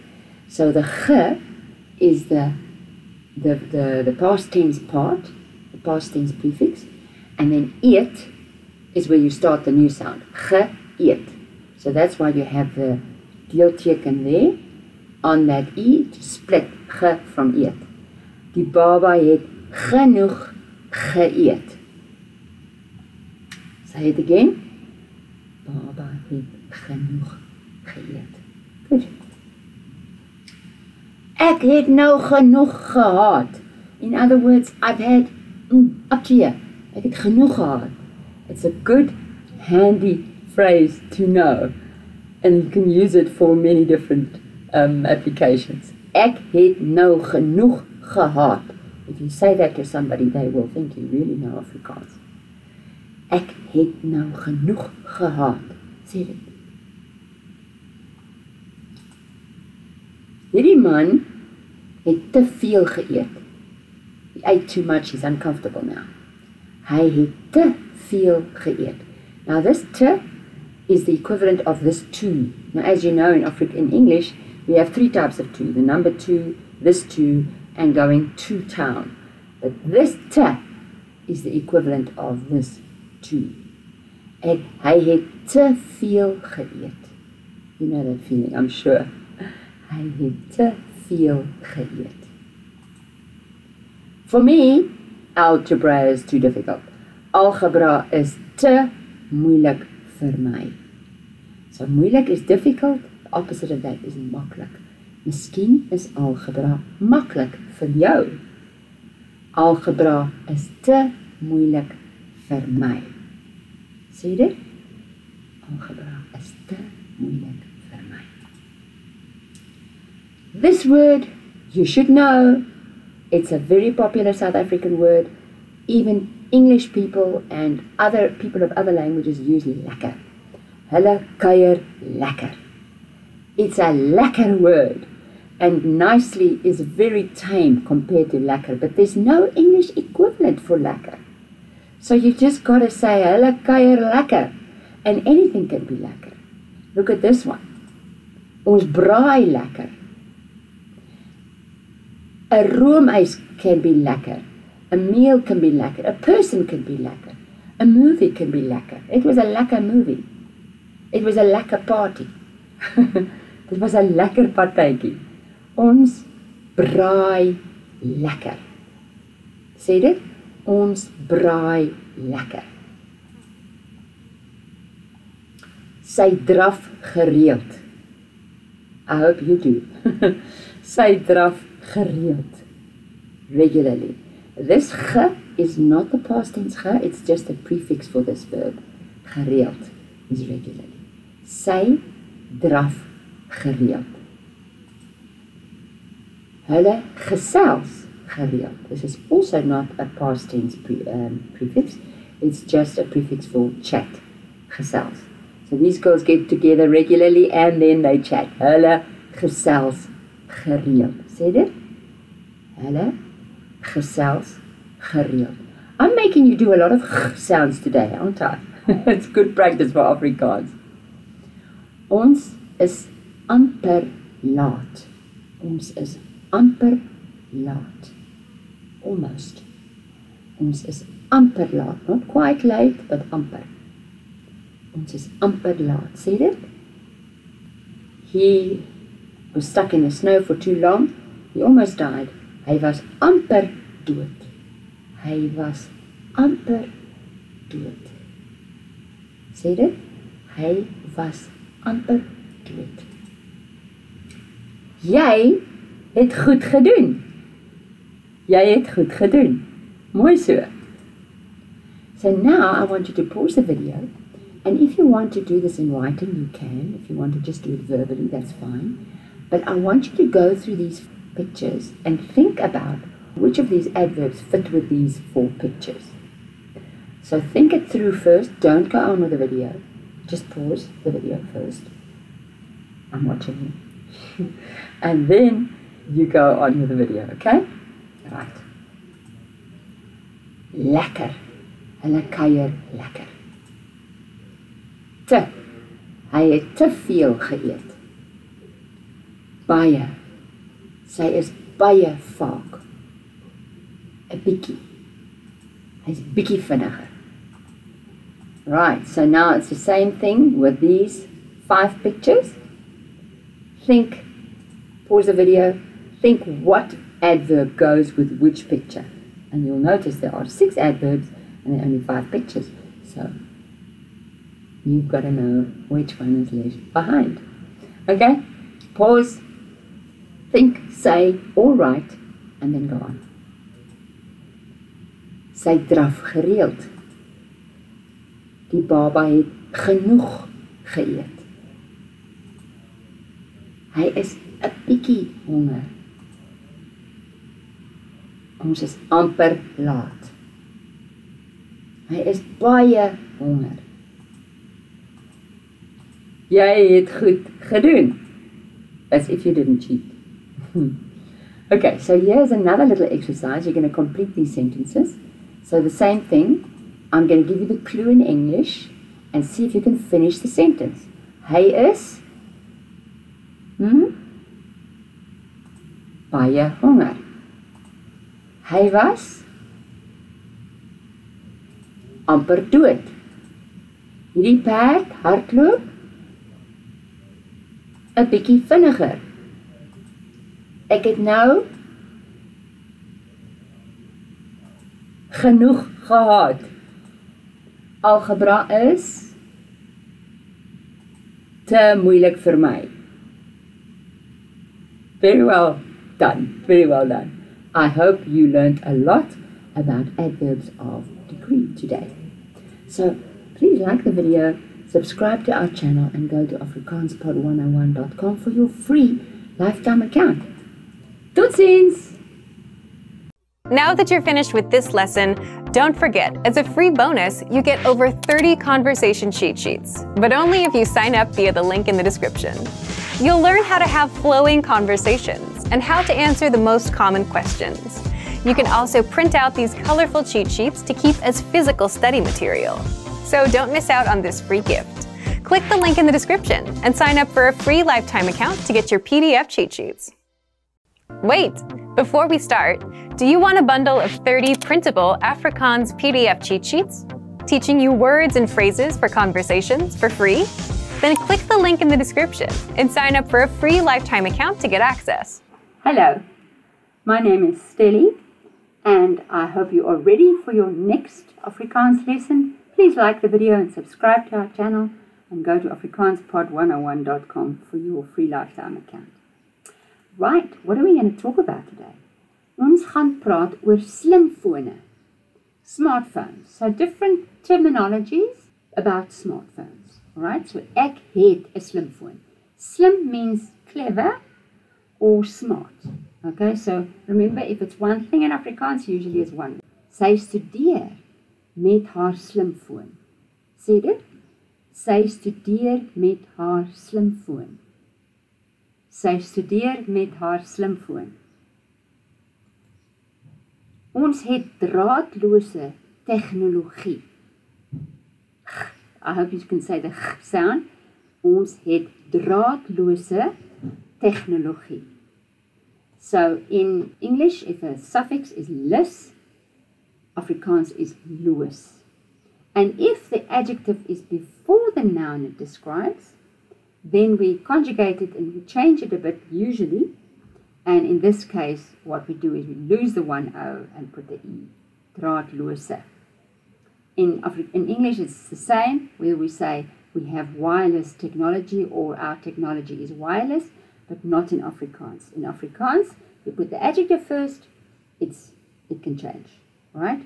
So the G is the past tense part, the past tense prefix, and then eet is where you start the new sound. Ge eet. So that's why you have the deelteken there on that E to split ge from eet. Die baba het genoeg geëet. Say it again. Baba het genoeg geëet. Goed. Ek het nou genoeg gehad. In other words, I've had up to here. Ek het genoeg gehad. It's a good, handy phrase to know. And you can use it for many different applications. Ek het nou genoeg gehad. If you say that to somebody, they will think you really know Afrikaans. Ek het nou genoeg gehad. Sê dit. Hierdie man het te veel geëet. He ate too much, he's uncomfortable now. Hy het te veel geëet. Now this te is the equivalent of this to. Now as you know in English, we have 3 types of to. The number 2, this to, and going to town. But this te is the equivalent of this to. En hy het te veel geëet. You know that feeling, I'm sure. Hy het te veel geëet. For me, algebra is too difficult. Algebra is te moeilik vir my. So moeilik is difficult, the opposite of that is maklik. Miskien is algebra maklik vir jou. Algebra is te moeilik vir my. Sê dit? Algebra is te moeilik vir my. This word, you should know, it's a very popular South African word. Even English people and other people of other languages use lekker. Hulle kuier lekker. It's a lekker word, and nicely is very tame compared to lekker, but there's no English equivalent for lekker. So you just got to say, hulle kuier lekker, and anything can be lekker. Look at this one. Ons braai lekker. A roomys can be lekker. A meal can be lekker. A person can be lekker. A movie can be lekker. It was a lekker movie. It was a lekker party. Dit was 'n lekker partytjie. Ons braai lekker. Sê dit? Ons braai lekker. Sy draf gereeld. I hope you do. Sy draf gereeld. Regularly. This ge is not the past tense ge, it's just a prefix for this verb. Gereeld is regularly. Sy draf gereeld. Hulle gesels gereeld. This is also not a past tense prefix. It's just a prefix for chat. Gesels. So these girls get together regularly and then they chat. Hulle gesels gereeld. Sê dit? Hulle gesels gereeld. I'm making you do a lot of sounds today, aren't I? It's good practice for Afrikaans. Ons is amper laat. Ons is amper laat. Almost. Ons is amper laat. Not quite late, but amper. Ons is amper laat. Sê dit? He was stuck in the snow for too long. He almost died. Hy was amper dood. Hy was amper dood. Sê dit? Hy was amper dood. Jy het goed gedoen. Jy het goed gedoen. Mooi so. So now I want you to pause the video, and if you want to do this in writing, you can. If you want to just do it verbally, that's fine. But I want you to go through these pictures and think about which of these adverbs fit with these 4 pictures. So think it through first. Don't go on with the video. Just pause the video first. I'm watching you. And then you go on with the video, okay? Right. Lekker. Hulle kuier lekker. Te. Hy het te veel geëet. Baie. Sy is baie vaak. 'n bietjie. Hy's bietjie vinniger. Right, so now it's the same thing with these 5 pictures. Think, pause the video, think what adverb goes with which picture. And you'll notice there are 6 adverbs and there are only 5 pictures. So you've got to know which one is left behind. Okay, pause, think, say, all right, and then go on. Sy draf gereeld. Die baba het genoeg geëet. Hy is 'n bietjie honger. Ons is amper laat. Hy is baie honger. Jy het goed gedoen. As if you didn't cheat. Okay, so here's another little exercise. You're going to complete these sentences. So the same thing. I'm going to give you the clue in English and see if you can finish the sentence. Hy is baie honger. Hy was amper dood. Hierdie perd hardloop 'n bietjie vinniger. Ek het nou genoeg gehad. Algebra is te moeilik vir my. Very well done. Very well done. I hope you learned a lot about adverbs of degree today. So please like the video, subscribe to our channel, and go to afrikaanspod101.com for your free lifetime account. Totsiens! Now that you're finished with this lesson, don't forget, as a free bonus, you get over 30 conversation cheat sheets, but only if you sign up via the link in the description. You'll learn how to have flowing conversations and how to answer the most common questions. You can also print out these colorful cheat sheets to keep as physical study material. So don't miss out on this free gift. Click the link in the description and sign up for a free lifetime account to get your PDF cheat sheets. Wait! Before we start, do you want a bundle of 30 printable Afrikaans PDF cheat sheets? Teaching you words and phrases for conversations for free? Then click the link in the description and sign up for a free lifetime account to get access. Hello, my name is Stelly, and I hope you are ready for your next Afrikaans lesson. Please like the video and subscribe to our channel, and go to afrikaanspod101.com for your free lifetime account. Right, what are we going to talk about today? Ons gaan praat oor slimfone, smartphones. So different terminologies about smartphones. Alright, so ek het 'n slimfoon. Slim means clever or smart. Okay, so remember, if it's one thing in Afrikaans, usually is one. Sy studeer met haar slimfoon. Sê dit? Sy studeer met haar slimfoon. Sy studeer met haar slimfoon. Ons het draadloose tegnologie. I hope you can say the sound. Ons het draadloose tegnologie. So in English, if a suffix is less, Afrikaans is loos. And if the adjective is before the noun it describes, then we conjugate it and we change it a bit usually. And in this case, what we do is we lose the one O and put the E. Draadloose. In English, it's the same, where we say we have wireless technology or our technology is wireless, but not in Afrikaans. In Afrikaans, you put the adjective first, it can change. Right?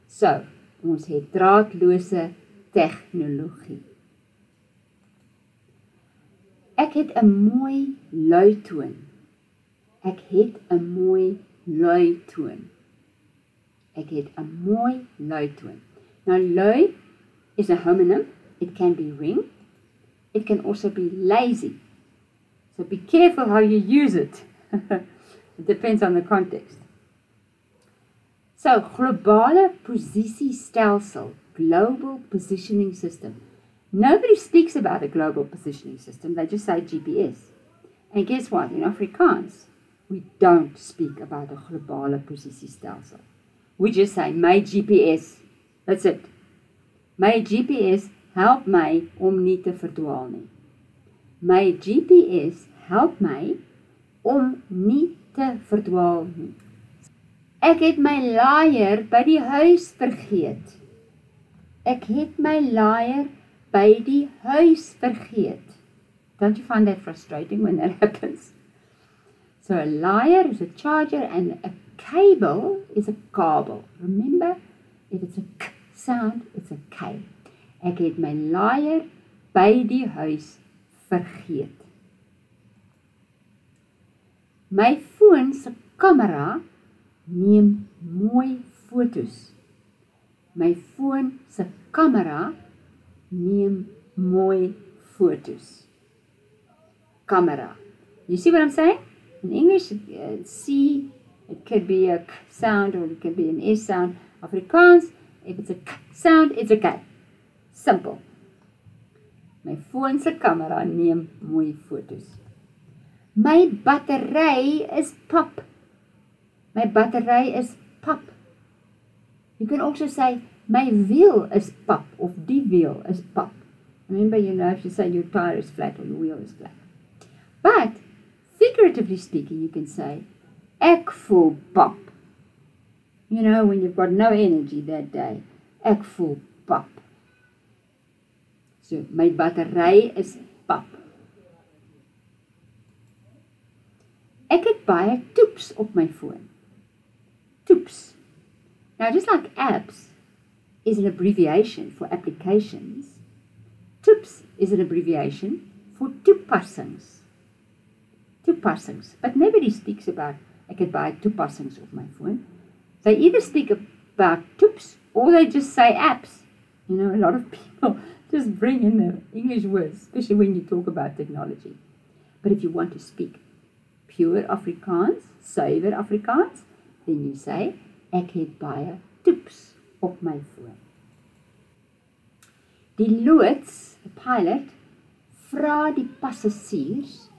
So, ons het draadloose tegnologie. Ek het 'n mooi luitoon. Ek het 'n mooi luitoon. Ek het 'n mooi luitoon. Now, lui is a homonym. It can be ring. It can also be lazy. So be careful how you use it. It depends on the context. So, globale posisiestelsel, global positioning system, Nobody speaks about a global positioning system, they just say GPS. And guess what? In Afrikaans, we don't speak about a globale posisiestelsel. We just say, my GPS. That's it. My GPS help my om nie te verdwaal nie. My GPS help my om nie te verdwaal nie. Ek het my laaier by die huis vergeet. Ek het my laaier by die huis vergeet. Don't you find that frustrating when that happens? So a laaier is a charger and a cable is a kabel. Remember, if it's a k sound, it's a K. Ek het my laaier by die huis vergeet. My foon se kamera neem mooi fotos. My foon se kamera neem mooi fotos. Camera. You see what I'm saying? In English, C, it could be a K sound or it could be an S sound. Afrikaans, if it's a K sound, it's a K. Simple. My foon se camera neem mooi fotos. My battery is pap. My battery is pap. You can also say, my wheel is pap, or die wheel is pap. Remember, if you say your tire is flat or your wheel is flat. But, figuratively speaking, you can say, ek voel pap. When you've got no energy that day, ek voel pap. So, my battery is pap. Ek het baie toeps op my foon. Toeps. Now, just like apps is an abbreviation for applications, toeps is an abbreviation for toepassings. Toepassings. But nobody speaks about, ek het baie toepassings op my phone. They either speak about toeps or they just say apps. A lot of people just bring in the English words, especially when you talk about technology. But if you want to speak pure Afrikaans, suiwer Afrikaans, then you say, ek het baie toeps op my foon. Die loods, die pilot, vra die passasiers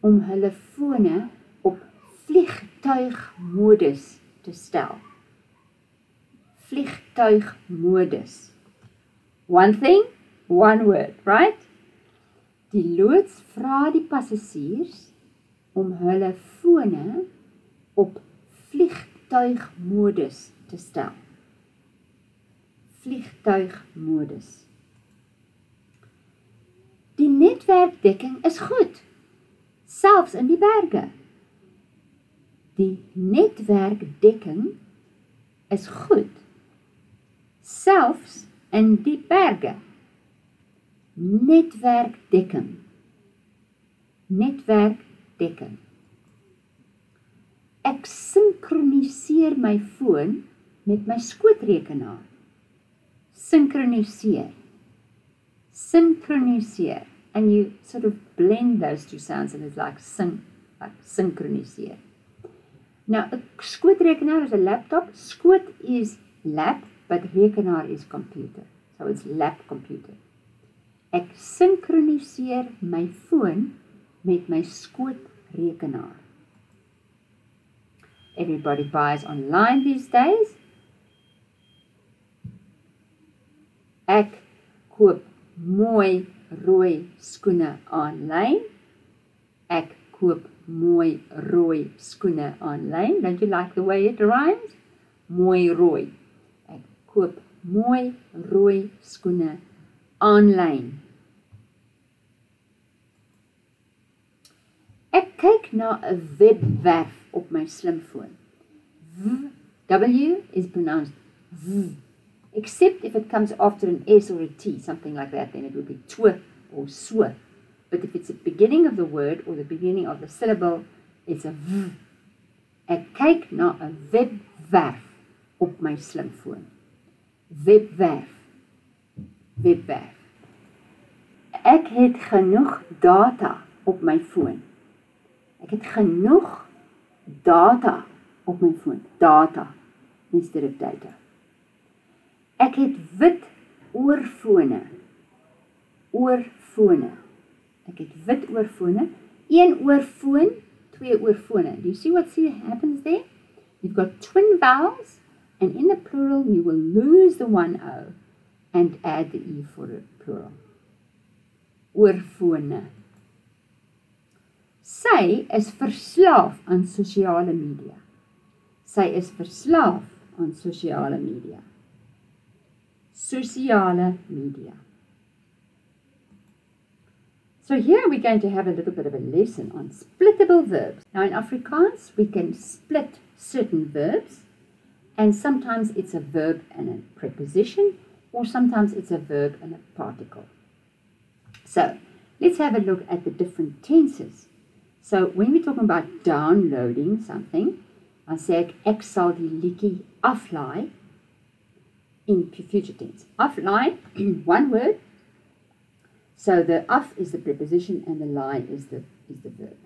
om hulle fone op vliegtuigmodus te stel. Vliegtuigmodus. One thing, one word, right? Die loods vra die passasiers om hulle fone op vliegtuigmodus te stel. Vliegtuigmodus. Die netwerkdekking is goed, selfs in die berge. Die netwerkdekking is goed, selfs in die berge. Netwerkdekking. Netwerkdekking. Ek synkroniseer my foon met my skootrekenaar. Synchroniseer. Synchroniseer. And you sort of blend those two sounds and it's like synchroniseer. Now, a skootrekenaar is a laptop. Skoot is lap, but rekenaar is computer. So it's lap computer. Ek synchroniseer my foon met my skootrekenaar. Everybody buys online these days. Ek koop mooi rooi skoene aanlyn. Ek koop mooi rooi skoene aanlyn. Don't you like the way it rhymes? Mooi rooi. Ek koop mooi rooi skoene aanlyn. Ek kyk na 'n webwerf op my slimfoon. W is pronounced V. Except if it comes after an S or a T, something like that, then it would be tw or sw. But if it's the beginning of the word or the beginning of the syllable, it's a V. Ek kyk na 'n webwerf op my slimfoon. Webwerf. Webwerf. Ek het genoeg data op my foon. Ek het genoeg data op my foon. Data instead of data. Ek het wit oorfone. oorfone. Ek het wit oorfone. Een oorfoon, twee oorfone. Do you see what happens there? You've got twin vowels, and in the plural you will lose the one O and add the E for the plural. Oorfone. Sy is verslaaf aan sosiale media. Sy is verslaaf aan sosiale media. Sosiale media. So here we're going to have a little bit of a lesson on splittable verbs. Now in Afrikaans we can split certain verbs, and sometimes it's a verb and a preposition, or sometimes it's a verb and a particle. So let's have a look at the different tenses. So when we're talking about downloading something, dan sê ek sal die liedjie aflaai in future tense. Aflaai, one word. So the af is the preposition and the lie is the verb.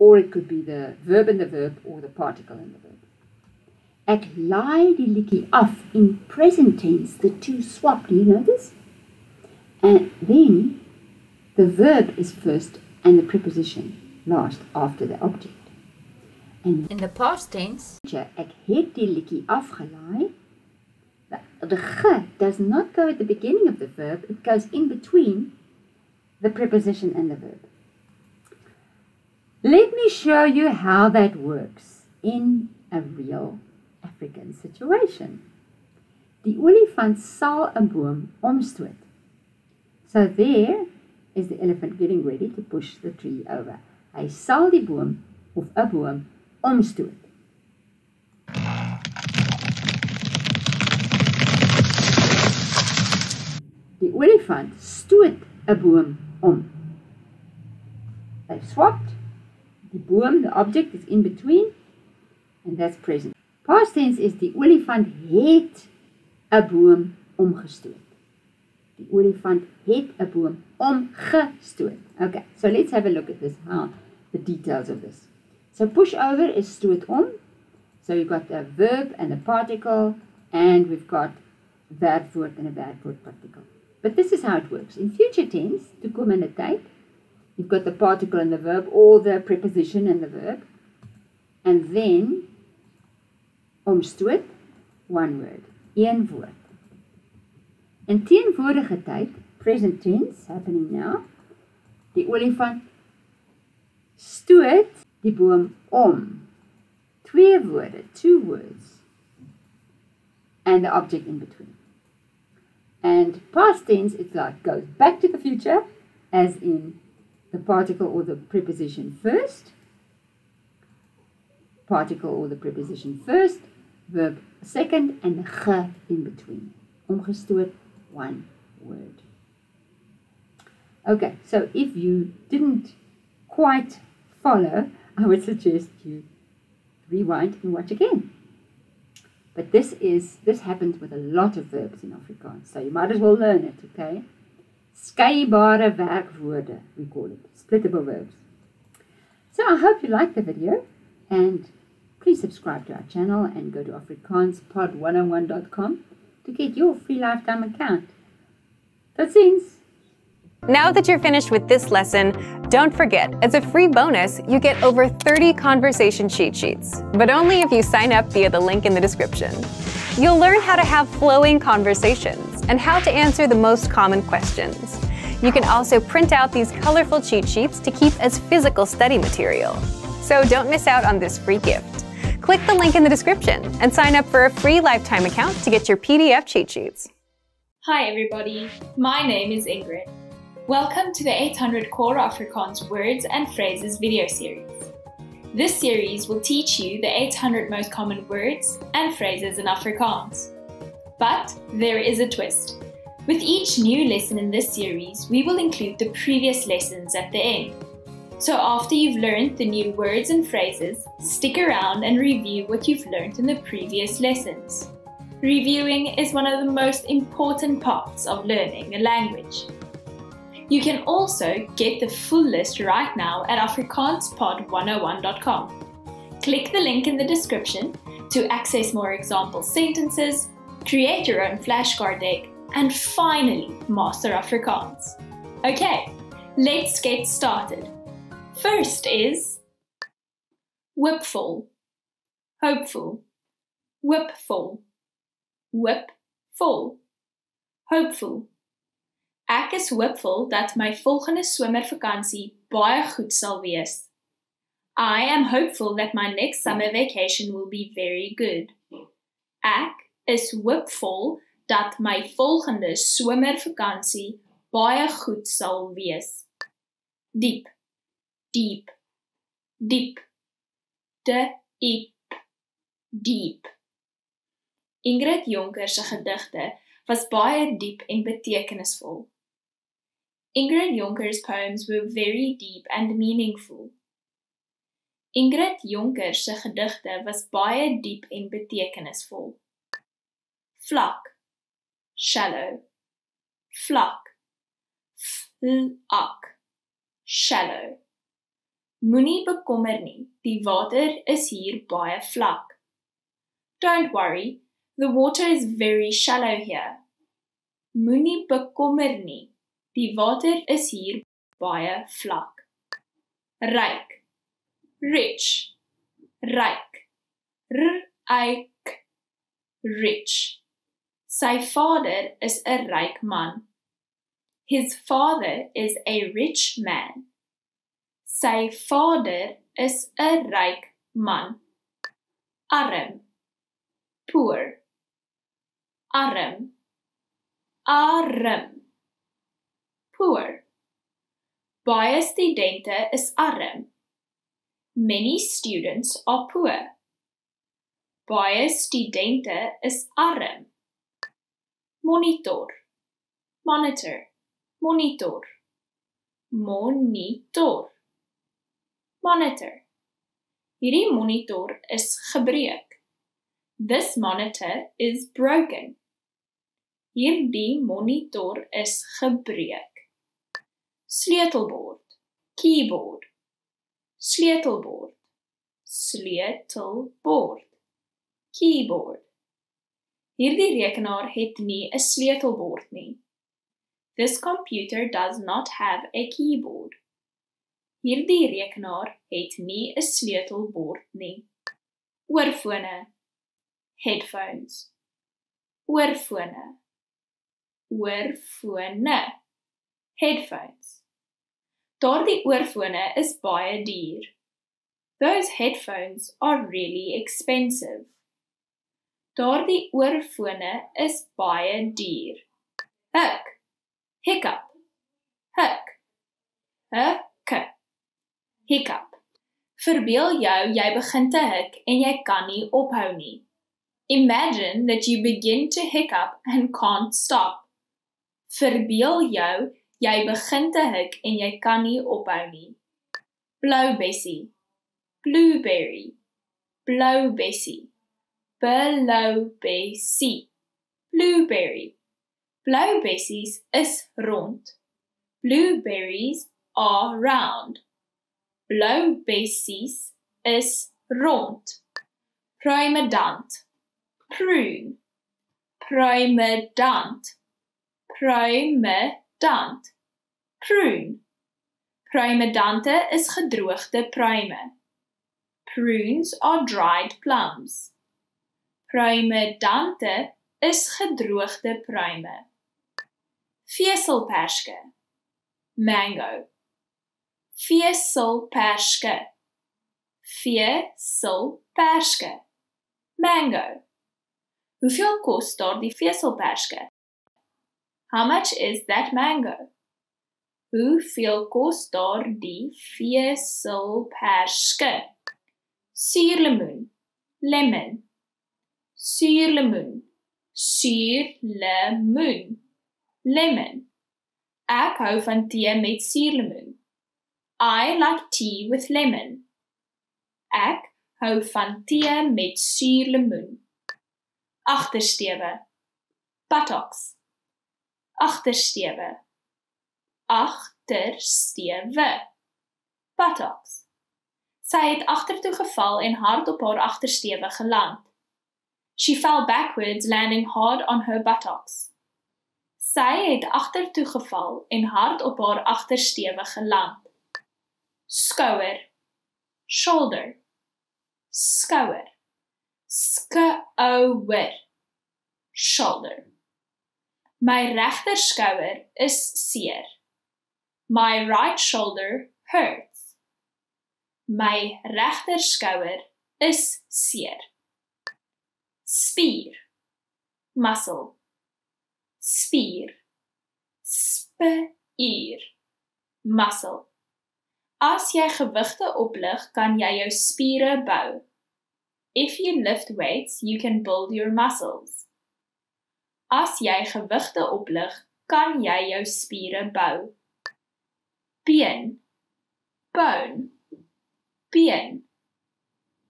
Or it could be the verb and the verb or the particle and the verb. Ek laai die liedjie af in present tense, the two swap. Do you notice? And then the verb is first and the preposition last after the object. And in the past tense, ek het die liedjie afgelaai. The ge does not go at the beginning of the verb, it goes in between the preposition and the verb. Let me show you how that works in a real African situation. Die olifant sal 'n boom omstoot. So there is the elephant getting ready to push the tree over. Hy sal die boom of 'n boom omstoot. Die olifant stoot 'n boom om. They've swapped. Die boom, the object is in between, and that's present. Past tense is die olifant het 'n boom omgestoot. Die olifant het 'n boom omgestoot. Okay, so let's have a look at this, how the details of this. So push over is stoot om. So you've got a verb and a particle, and we've got werkwoord and a werkwoord particle. But this is how it works. In future tense, toekomende tyd, you've got the particle and the verb, or the preposition and the verb, and then omstoot, one word, een woord. In teenwoordige tyd, present tense, happening now, die olifant stoot die boom om. Twee woorde, two words, and the object in between. And past tense, it's like goes back to the future, as in the particle or the preposition first, particle or the preposition first, verb second, and the ge in between. Omgestoot, one word. Okay, so if you didn't quite follow, I would suggest you rewind and watch again. But this happens with a lot of verbs in Afrikaans, so you might as well learn it, okay? Skeibare werkwoorde, we call it, splittable verbs. So I hope you liked the video, and please subscribe to our channel and go to afrikaanspod101.com to get your free lifetime account. Tot ziens! Now that you're finished with this lesson, don't forget, as a free bonus, you get over 30 conversation cheat sheets, but only if you sign up via the link in the description. You'll learn how to have flowing conversations and how to answer the most common questions. You can also print out these colorful cheat sheets to keep as physical study material. So don't miss out on this free gift. Click the link in the description and sign up for a free lifetime account to get your PDF cheat sheets. Hi everybody, my name is Ingrid. Welcome to the 800 Core Afrikaans Words and Phrases video series. This series will teach you the 800 most common words and phrases in Afrikaans. But there is a twist. With each new lesson in this series, we will include the previous lessons at the end. So after you've learned the new words and phrases, stick around and review what you've learned in the previous lessons. Reviewing is one of the most important parts of learning a language. You can also get the full list right now at afrikaanspod101.com. Click the link in the description to access more example sentences, create your own flashcard deck, and finally master Afrikaans. Okay, let's get started. First is whipful, hopeful, whipful, whipful, hopeful. Ek is hoopvol dat my volgende somervakansie baie goed sal wees. I am hopeful that my next summer vacation will be very good. Ek is hoopvol dat my volgende somervakansie baie goed sal wees. Diep, diep, diep, diep, diep. Ingrid Jonker se gedigte was baie diep en betekenisvol. Ingrid Jonker's poems were very deep and meaningful. Ingrid Jonker se gedigte was baie diep en betekenisvol. Vlak, shallow, vlak, vlak, shallow. Moenie bekommer nie, die water is hier baie vlak. Don't worry, the water is very shallow here. Moenie bekommer nie, die water is hier baie vlak. Ryk, rich, ryk, ryk, rich. Sy vader is 'n ryk man. His father is a rich man. Sy vader is 'n ryk man. Arm, poor, arm, arm, poor. Baie studente is arm. Many students are poor. Baie studente is arm. Monitor, monitor, monitor, monitor, monitor. Hierdie monitor is gebreek. This monitor is broken. Hierdie monitor is gebreek. Sleutelbord, keyboard, sleutelbord, sleutelbord, keyboard. Hierdie rekenaar het nie 'n sleutelbord nie. This computer does not have a keyboard. Hierdie rekenaar het nie 'n sleutelbord nie. Oorfone, headphones, oorfone, oorfone, headphones. Daardie oorfone is baie duur. Those headphones are really expensive. Daardie oorfone is baie duur. Hik, hiccup, hik, hik, hiccup. Verbeel jou jy begin te hik en jy kan nie ophou nie. Imagine that you begin to hiccup and can't stop. Verbeel jou jy begin te hik en jy kan nie ophou nie. Blou bessie, blueberry, blou bessie, blou bessie, blueberry. Blou bessies is rond. Blueberries are round. Blou bessies is rond. Pruimedant, prune, pruimedant, pruimedant, prune. Pruimedante is gedroogde pruime. Prunes are dried plums. Pruimedante is gedroogde pruime. Veselperske, mango. Veselperske, veselperske, mango. Hoeveel kos daardie veselperske? How much is that mango? Hoeveel kos daardie veselperske? Suurlemoen, lemon. Suurlemoen, suurlemoen, lemon. Ek hou van tee met suurlemoen. I like tea with lemon. Ek hou van tee met suurlemoen. Agtersteewe, buttocks. Agtersteewe, agtersteewe, buttocks. Sy het agtertoe geval en hard op haar agtersteewe geland. She fell backwards, landing hard on her buttocks. Sy het agtertoe geval en hard op haar agtersteuwe geland. Skouer, shoulder, skouer, skouer, shoulder. My regter skouer is seer. My right shoulder hurts. My regter skouer is seer. Spier, muscle, spier, spier, muscle. As jy gewigte oplig, kan jy jou spiere bou. If you lift weights, you can build your muscles. As jy gewigte oplig, kan jy jou spiere bou. Been, bone, been,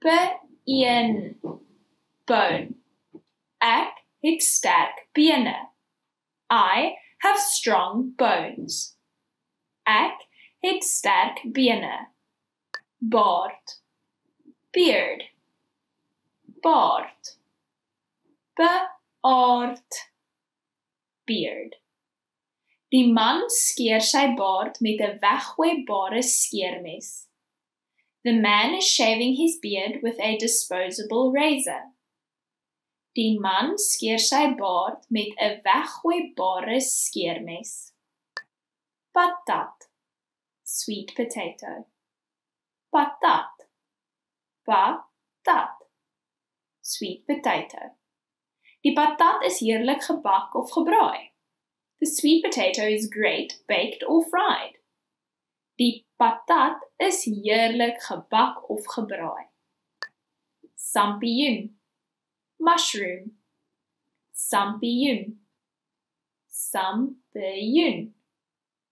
been, bone. Ek het sterk bene. I have strong bones. Ek het sterk bene. Baard, beard, baard, beard, beard. Die man skeer sy baard met 'n weggooibare skeermes. The man is shaving his beard with a disposable razor. Die man skeer sy baard met 'n weggooibare skeermes. Patat, sweet potato. Patat, patat, sweet potato. Die patat is heerlik gebak of gebraai. The sweet potato is great baked or fried. Die patat is heerlik gebak of gebraai. Sampioen, mushroom, sampioen, sampioen,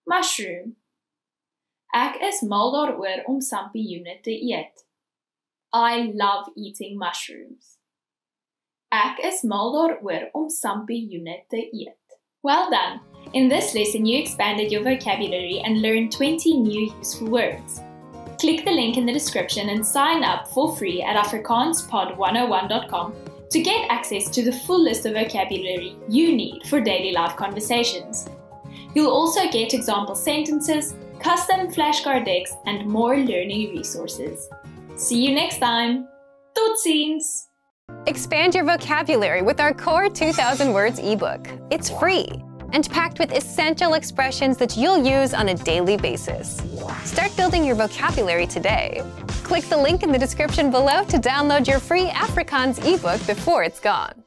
mushroom. Ek is mal daaroor om sampioene te eet. I love eating mushrooms. Ek is mal daaroor om sampioene te eet. Well done! In this lesson, you expanded your vocabulary and learned 20 new useful words. Click the link in the description and sign up for free at afrikaanspod101.com to get access to the full list of vocabulary you need for daily life conversations. You'll also get example sentences, custom flashcard decks, and more learning resources. See you next time! Totsiens! Expand your vocabulary with our Core 2000 Words ebook. It's free and packed with essential expressions that you'll use on a daily basis. Start building your vocabulary today. Click the link in the description below to download your free Afrikaans ebook before it's gone.